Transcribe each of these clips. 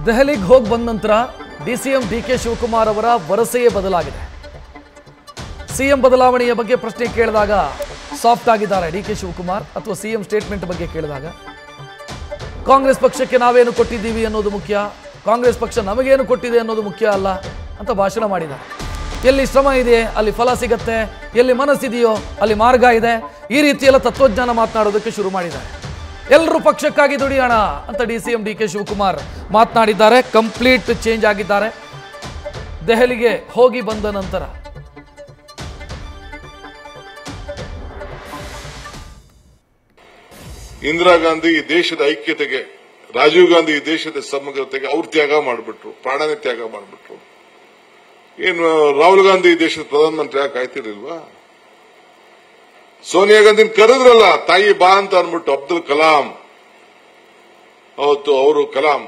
ದೆಹಲಿಗೆ ಹೋಗಿ ಬಂದ ನಂತರ ಡಿಸಿಎಂ ಡಿಕೆ ಶಿವಕುಮಾರ್ ಅವರ ವರಸೆಯೇ ಬದಲಾಗಿದೆ. ಸಿಎಂ ಬದಲಾವಣೆಯ ಬಗ್ಗೆ ಪ್ರಶ್ನೆ ಕೇಳಿದಾಗ ಸಾಫ್ಟ್ ಆಗಿದ್ದಾರೆ ಡಿಕೆ ಶಿವಕುಮಾರ್, ಅಥವಾ ಸಿಎಂ ಸ್ಟೇಟ್ಮೆಂಟ್ ಬಗ್ಗೆ ಕೇಳಿದಾಗ ಕಾಂಗ್ರೆಸ್ ಪಕ್ಷಕ್ಕೆ ನಾವೇನು ಕೊಟ್ಟಿದ್ದೀವಿ ಅನ್ನೋದು ಮುಖ್ಯ, ಕಾಂಗ್ರೆಸ್ ಪಕ್ಷ ನಮಗೇನು ಕೊಟ್ಟಿದೆ ಅನ್ನೋದು ಮುಖ್ಯ ಅಲ್ಲ ಅಂತ ಭಾಷಣ ಮಾಡಿದ್ದಾರೆ. ಎಲ್ಲಿ ಶ್ರಮ ಇದೆ ಅಲ್ಲಿ ಫಲ ಸಿಗತ್ತೆ, ಎಲ್ಲಿ ಮನಸ್ಸಿದೆಯೋ ಅಲ್ಲಿ ಮಾರ್ಗ ಇದೆ, ಈ ರೀತಿಯೆಲ್ಲ ತತ್ವಜ್ಞಾನ ಮಾತನಾಡೋದಕ್ಕೆ ಶುರು ಮಾಡಿದ್ದಾರೆ. ಎಲ್ಲರೂ ಪಕ್ಷಕ್ಕಾಗಿ ದುಡಿಯೋಣ ಅಂತ ಡಿಸಿಎಂ ಡಿಕೆ ಶಿವಕುಮಾರ್ ಮಾತನಾಡಿದ್ದಾರೆ. ಕಂಪ್ಲೀಟ್ ಚೇಂಜ್ ಆಗಿದ್ದಾರೆ ದೆಹಲಿಗೆ ಹೋಗಿ ಬಂದ ನಂತರ. ಇಂದಿರಾ ಗಾಂಧಿ ಈ ದೇಶದ ಐಕ್ಯತೆಗೆ, ರಾಜೀವ್ ಗಾಂಧಿ ಈ ದೇಶದ ಸಮಗ್ರತೆಗೆ ಅವ್ರು ತ್ಯಾಗ ಮಾಡಿಬಿಟ್ರು, ಪ್ರಾಣನೇ ತ್ಯಾಗ ಮಾಡಿಬಿಟ್ರು. ಏನು ರಾಹುಲ್ ಗಾಂಧಿ ಈ ದೇಶದ ಪ್ರಧಾನಮಂತ್ರಿ ಯಾಕೆ ಆಯ್ತಿರ್ಲಿಲ್ವಾ? ಸೋನಿಯಾ ಗಾಂಧಿನ ಕರೆದ್ರಲ್ಲ, ತಾಯಿ ಬಾ ಅಂತ ಅಂದ್ಬಿಟ್ಟು. ಅಬ್ದುಲ್ ಕಲಾಂ ಅವತ್ತು ಅವರು ಕಲಾಂ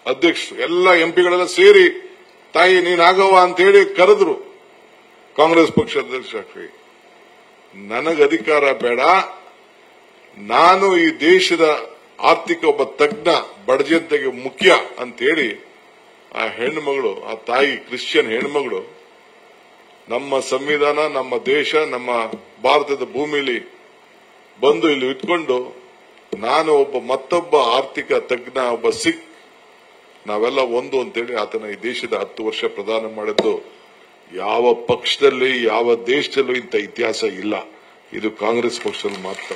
ಅಧ್ಯಕ್ಷರು ಎಲ್ಲ ಎಂಪಿಗಳೆಲ್ಲ ಸೇರಿ ತಾಯಿ ನೀನಾಗವ ಅಂತ ಹೇಳಿ ಕರೆದ್ರು. ಕಾಂಗ್ರೆಸ್ ಪಕ್ಷ ಅಧ್ಯಕ್ಷರಾಗಿ ನನಗೆ ಅಧಿಕಾರ ಬೇಡ, ನಾನು ಈ ದೇಶದ ಆರ್ಥಿಕ ಒಬ್ಬ ತಜ್ಞ, ಬಡಜನತೆಗೆ ಮುಖ್ಯ ಅಂತೇಳಿ ಆ ಹೆಣ್ಮಗಳು, ಆ ತಾಯಿ ಕ್ರಿಶ್ಚಿಯನ್ ಹೆಣ್ಮಗಳು ನಮ್ಮ ಸಂವಿಧಾನ, ನಮ್ಮ ದೇಶ, ನಮ್ಮ ಭಾರತದ ಭೂಮಿಲಿ ಬಂದು ಇಲ್ಲಿ ಇಟ್ಕೊಂಡು ನಾನು ಒಬ್ಬ ಮತ್ತೊಬ್ಬ ಆರ್ಥಿಕ ತಜ್ಞ, ಒಬ್ಬ ಸಿಖ್, ನಾವೆಲ್ಲ ಒಂದು ಅಂತೇಳಿ ಆತನ ಈ ದೇಶದ 10 ವರ್ಷ ಪ್ರಧಾನ ಮಾಡಿದ್ದು ಯಾವ ಪಕ್ಷದಲ್ಲಿ, ಯಾವ ದೇಶದಲ್ಲೂ ಇಂಥ ಇತಿಹಾಸ ಇಲ್ಲ. ಇದು ಕಾಂಗ್ರೆಸ್ ಪಕ್ಷದಲ್ಲಿ ಮಾತ್ರ.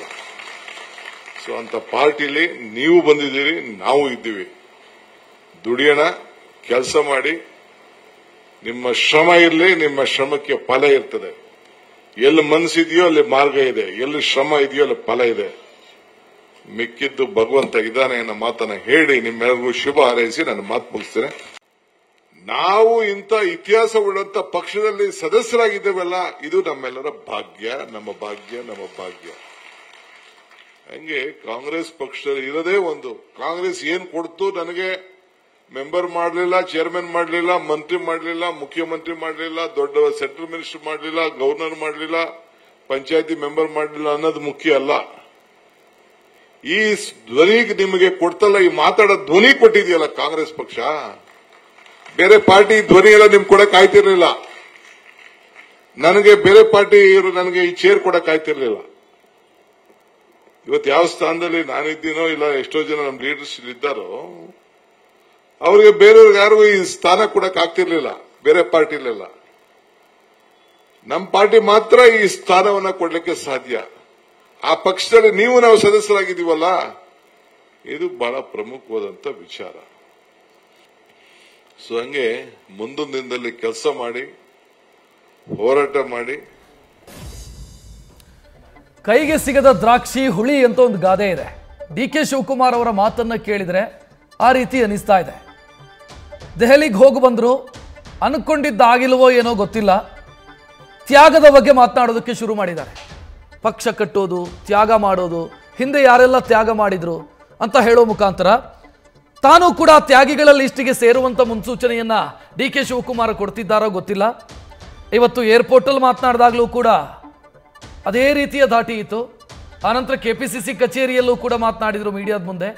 ಸೊ ಅಂತ ಪಾರ್ಟಿಲಿ ನೀವು ಬಂದಿದ್ದೀರಿ, ನಾವು ಇದ್ದೀವಿ. ದುಡಿಯೋಣ, ಕೆಲಸ ಮಾಡಿ, ನಿಮ್ಮ ಶ್ರಮ ಇರಲಿ, ನಿಮ್ಮ ಶ್ರಮಕ್ಕೆ ಫಲ ಇರ್ತದೆ. ಎಲ್ಲಿ ಮನಸ್ಸಿದೆಯೋ ಅಲ್ಲಿ ಮಾರ್ಗ ಇದೆ, ಎಲ್ಲಿ ಶ್ರಮ ಇದೆಯೋ ಅಲ್ಲಿ ಫಲ ಇದೆ. ಮಿಕ್ಕಿದ್ದು ಭಗವಂತ ಇದ್ದಾನೆ ಅನ್ನೋ ಮಾತನ್ನ ಹೇಳಿ ನಿಮ್ಮೆಲ್ಲರಿಗೂ ಶುಭ ಹಾರೈಸಿ ನನ್ನ ಮಾತು ಮುಗಿಸ್ತೇನೆ. ನಾವು ಇಂಥ ಇತಿಹಾಸ ಉಳ್ಳಂತ ಪಕ್ಷದಲ್ಲಿ ಸದಸ್ಯರಾಗಿದ್ದೇವಲ್ಲ, ಇದು ನಮ್ಮೆಲ್ಲರ ಭಾಗ್ಯ, ನಮ್ಮ ಭಾಗ್ಯ, ನಮ್ಮ ಭಾಗ್ಯ. ಹಂಗೆ ಕಾಂಗ್ರೆಸ್ ಪಕ್ಷದಲ್ಲಿ ಇರೋದೇ ಒಂದು. ಕಾಂಗ್ರೆಸ್ ಏನ್ ಕೊಡ್ತು ನನಗೆ, ಮೆಂಬರ್ ಮಾಡಲಿಲ್ಲ, ಚೇರ್ಮನ್ ಮಾಡಲಿಲ್ಲ, ಮಂತ್ರಿ ಮಾಡಲಿಲ್ಲ, ಮುಖ್ಯಮಂತ್ರಿ ಮಾಡಲಿಲ್ಲ, ದೊಡ್ಡ ಸೆಂಟ್ರಲ್ ಮಿನಿಸ್ಟರ್ ಮಾಡಲಿಲ್ಲ, ಗವರ್ನರ್ ಮಾಡಲಿಲ್ಲ, ಪಂಚಾಯತಿ ಮೆಂಬರ್ ಮಾಡಲಿಲ್ಲ ಅನ್ನೋದು ಮುಖ್ಯ ಅಲ್ಲ. ಈ ಧ್ವನಿಗೆ ನಿಮಗೆ ಕೊಡ್ತಲ್ಲ, ಈ ಮಾತಾಡೋ ಧ್ವನಿ ಕೊಟ್ಟಿದೆಯಲ್ಲ ಕಾಂಗ್ರೆಸ್ ಪಕ್ಷ. ಬೇರೆ ಪಾರ್ಟಿ ಧ್ವನಿ ಎಲ್ಲ ನಿಮ್ಗೆ ಕೊಡಕ್ ಆಯ್ತಿರ್ಲಿಲ್ಲ. ನನಗೆ ಬೇರೆ ಪಾರ್ಟಿ ಇವರು ನನಗೆ ಈ ಚೇರ್ ಕೊಡಕ್ ಆಯ್ತಿರ್ಲಿಲ್ಲ. ಇವತ್ತು ಯಾವ ಸ್ಥಾನದಲ್ಲಿ ನಾನಿದ್ದೀನೋ, ಇಲ್ಲ ಎಷ್ಟೋ ಜನ ನಮ್ಮ ಲೀಡರ್ಸ್ ಇದ್ದಾರೋ, ಅವರಿಗೆ ಬೇರೆಯವ್ರಿಗೆ ಯಾರಿಗೂ ಈ ಸ್ಥಾನ ಕೊಡಕ್ ಆಗ್ತಿರ್ಲಿಲ್ಲ ಬೇರೆ ಪಾರ್ಟಿಲೆಲ್ಲ. ನಮ್ಮ ಪಾರ್ಟಿ ಮಾತ್ರ ಈ ಸ್ಥಾನವನ್ನ ಕೊಡ್ಲಿಕ್ಕೆ ಸಾಧ್ಯ. ಆ ಪಕ್ಷದಲ್ಲಿ ನೀವು ನಾವು ಸದಸ್ಯರಾಗಿದ್ದೀವಲ್ಲ, ಇದು ಬಹಳ ಪ್ರಮುಖವಾದಂತ ವಿಚಾರ. ಸೊ ಹಂಗೆ ಮುಂದೊಂದು ದಿನದಲ್ಲಿ ಕೆಲಸ ಮಾಡಿ, ಹೋರಾಟ ಮಾಡಿ. ಕೈಗೆ ಸಿಗದ ದ್ರಾಕ್ಷಿ ಹುಳಿ ಅಂತ ಒಂದು ಗಾದೆ ಇದೆ. ಡಿಕೆ ಶಿವಕುಮಾರ್ ಅವರ ಮಾತನ್ನ ಕೇಳಿದ್ರೆ ಆ ರೀತಿ ಅನಿಸ್ತಾ ಇದೆ. ದೆಹಲಿಗೆ ಹೋಗಿ ಬಂದ್ರು, ಅನ್ಕೊಂಡಿದ್ದಾಗಿಲ್ವೋ ಏನೋ ಗೊತ್ತಿಲ್ಲ, ತ್ಯಾಗದ ಬಗ್ಗೆ ಮಾತನಾಡೋದಕ್ಕೆ ಶುರು ಮಾಡಿದ್ದಾರೆ. ಪಕ್ಷ ಕಟ್ಟೋದು, ತ್ಯಾಗ ಮಾಡೋದು, ಹಿಂದೆ ಯಾರೆಲ್ಲ ತ್ಯಾಗ ಮಾಡಿದ್ರು ಅಂತ ಹೇಳೋ ಮುಖಾಂತರ ತಾನೂ ಕೂಡ ತ್ಯಾಗಿಗಳ ಲಿಸ್ಟಿಗೆ ಸೇರುವಂತ ಮುನ್ಸೂಚನೆಯನ್ನ ಡಿಕೆ ಶಿವಕುಮಾರ್ ಕೊಡ್ತಿದ್ದಾರೋ ಗೊತ್ತಿಲ್ಲ. ಇವತ್ತು ಏರ್ಪೋರ್ಟಲ್ಲಿ ಮಾತನಾಡಿದಾಗಲೂ ಕೂಡ ಅದೇ ರೀತಿಯ ಧಾಟಿ ಇತ್ತು. ಆನಂತರ ಕೆಪಿಸಿಸಿ ಕಚೇರಿಯಲ್ಲೂ ಕೂಡ ಮಾತನಾಡಿದ್ರು ಮೀಡಿಯಾದ ಮುಂದೆ.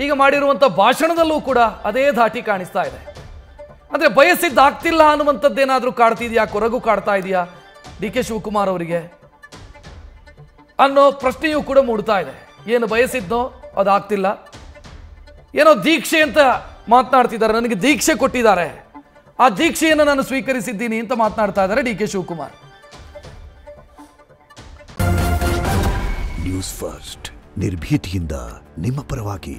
ಈಗ ಮಾಡಿರುವಂಥ ಭಾಷಣದಲ್ಲೂ ಕೂಡ ಅದೇ ಧಾಟಿ ಕಾಣಿಸ್ತಾ ಇದೆ. ಅಂದರೆ ಬಯಸಿದ್ದಾಗ್ತಿಲ್ಲ ಅನ್ನುವಂಥದ್ದೇನಾದರೂ ಕಾಡ್ತಿದೆಯಾ, ಕೊರಗು ಕಾಡ್ತಾ ಇದೆಯಾ ಡಿಕೆ ಶಿವಕುಮಾರ್ ಅವರಿಗೆ ಅನ್ನೋ ಪ್ರಶ್ನೆಯೂ ಕೂಡ ಮೂಡ್ತಾ ಇದೆ. ಏನು ಬಯಸಿದ್ನೋ ಅದಾಗ್ತಿಲ್ಲ, ಏನೋ ದೀಕ್ಷೆ ಅಂತ ಮಾತನಾಡ್ತಿದ್ದಾರೆ, ನನಗೆ ದೀಕ್ಷೆ ಕೊಟ್ಟಿದ್ದಾರೆ, ಆ ದೀಕ್ಷೆಯನ್ನು ನಾನು ಸ್ವೀಕರಿಸಿದ್ದೀನಿ ಅಂತ ಮಾತನಾಡ್ತಾ ಇದ್ದಾರೆ ಡಿಕೆ ಶಿವಕುಮಾರ್. ನ್ಯೂಸ್ ಫಸ್ಟ್, ನಿರ್ಭೀತಿಯಿಂದ ನಿಮ್ಮ ಪರವಾಗಿ.